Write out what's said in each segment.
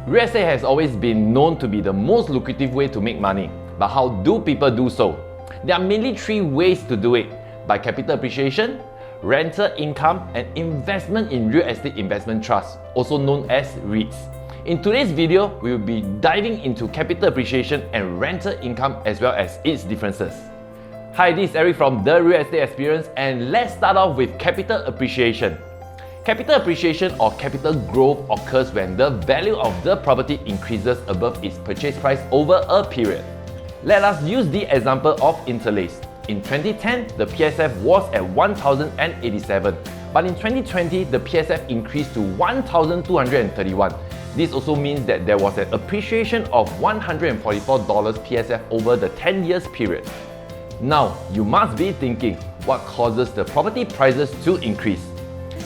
Real estate has always been known to be the most lucrative way to make money. But how do people do so? There are mainly three ways to do it: by capital appreciation, rental income, and investment in real estate investment trusts, also known as REITs. In today's video, we will be diving into capital appreciation and rental income as well as its differences. Hi, this is Eric from The Real Estate Experience, and let's start off with capital appreciation. Capital appreciation or capital growth occurs when the value of the property increases above its purchase price over a period. Let us use the example of Interlace. In 2010, the PSF was at 1,087, but in 2020, the PSF increased to 1,231. This also means that there was an appreciation of $144 PSF over the 10 years period. Now, you must be thinking, what causes the property prices to increase?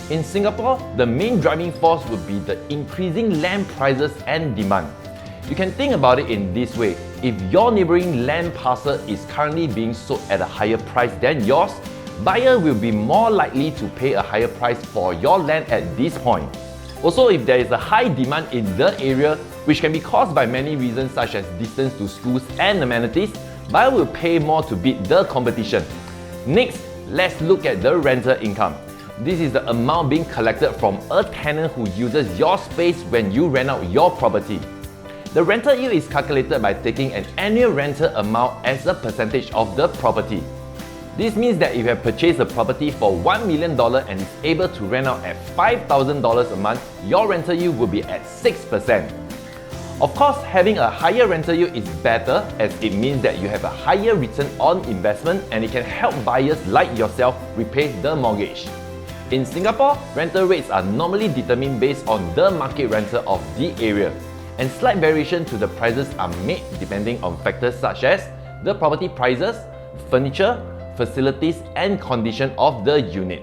In Singapore, the main driving force would be the increasing land prices and demand. You can think about it in this way: if your neighboring land parcel is currently being sold at a higher price than yours, buyer will be more likely to pay a higher price for your land at this point. Also, if there is a high demand in the area, which can be caused by many reasons such as distance to schools and amenities, buyer will pay more to beat the competition. Next, let's look at the rental income. This is the amount being collected from a tenant who uses your space when you rent out your property. The rental yield is calculated by taking an annual rental amount as a percentage of the property. This means that if you have purchased a property for $1 million and is able to rent out at $5,000 a month, your rental yield will be at 6%. Of course, having a higher rental yield is better, as it means that you have a higher return on investment and it can help buyers like yourself repay the mortgage. In Singapore, rental rates are normally determined based on the market rental of the area, and slight variation to the prices are made depending on factors such as the property prices, furniture, facilities, and condition of the unit.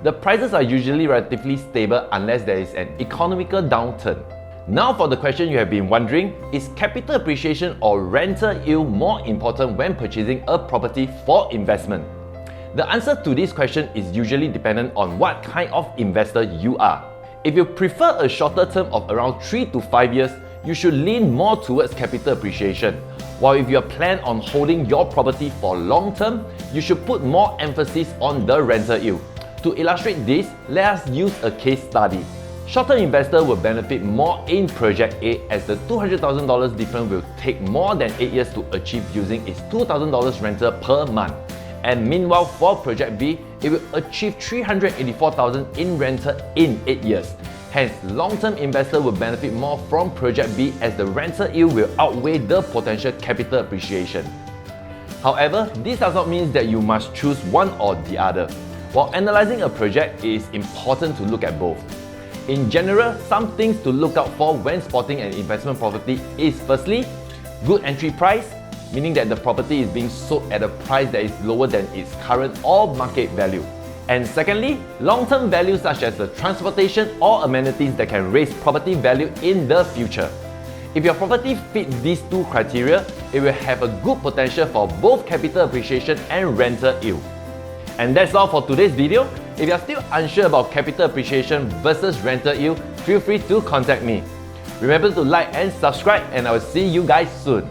The prices are usually relatively stable unless there is an economical downturn. Now for the question you have been wondering, is capital appreciation or rental yield more important when purchasing a property for investment? The answer to this question is usually dependent on what kind of investor you are. If you prefer a shorter term of around 3 to 5 years, you should lean more towards capital appreciation. While if you plan on holding your property for long term, you should put more emphasis on the rental yield. To illustrate this, let us use a case study. Short-term investor will benefit more in Project A, as the $200,000 difference will take more than 8 years to achieve using its $2,000 rental per month. And meanwhile, for Project B, it will achieve $384,000 in rental in 8 years. Hence, long-term investor will benefit more from Project B, as the rental yield will outweigh the potential capital appreciation. However, this does not mean that you must choose one or the other. While analyzing a project, it is important to look at both. In general, some things to look out for when spotting an investment property is firstly, good entry price, meaning that the property is being sold at a price that is lower than its current or market value. And secondly, long-term value such as the transportation or amenities that can raise property value in the future. If your property fits these two criteria, it will have a good potential for both capital appreciation and rental yield. And that's all for today's video. If you are still unsure about capital appreciation versus rental yield, feel free to contact me. Remember to like and subscribe, and I will see you guys soon.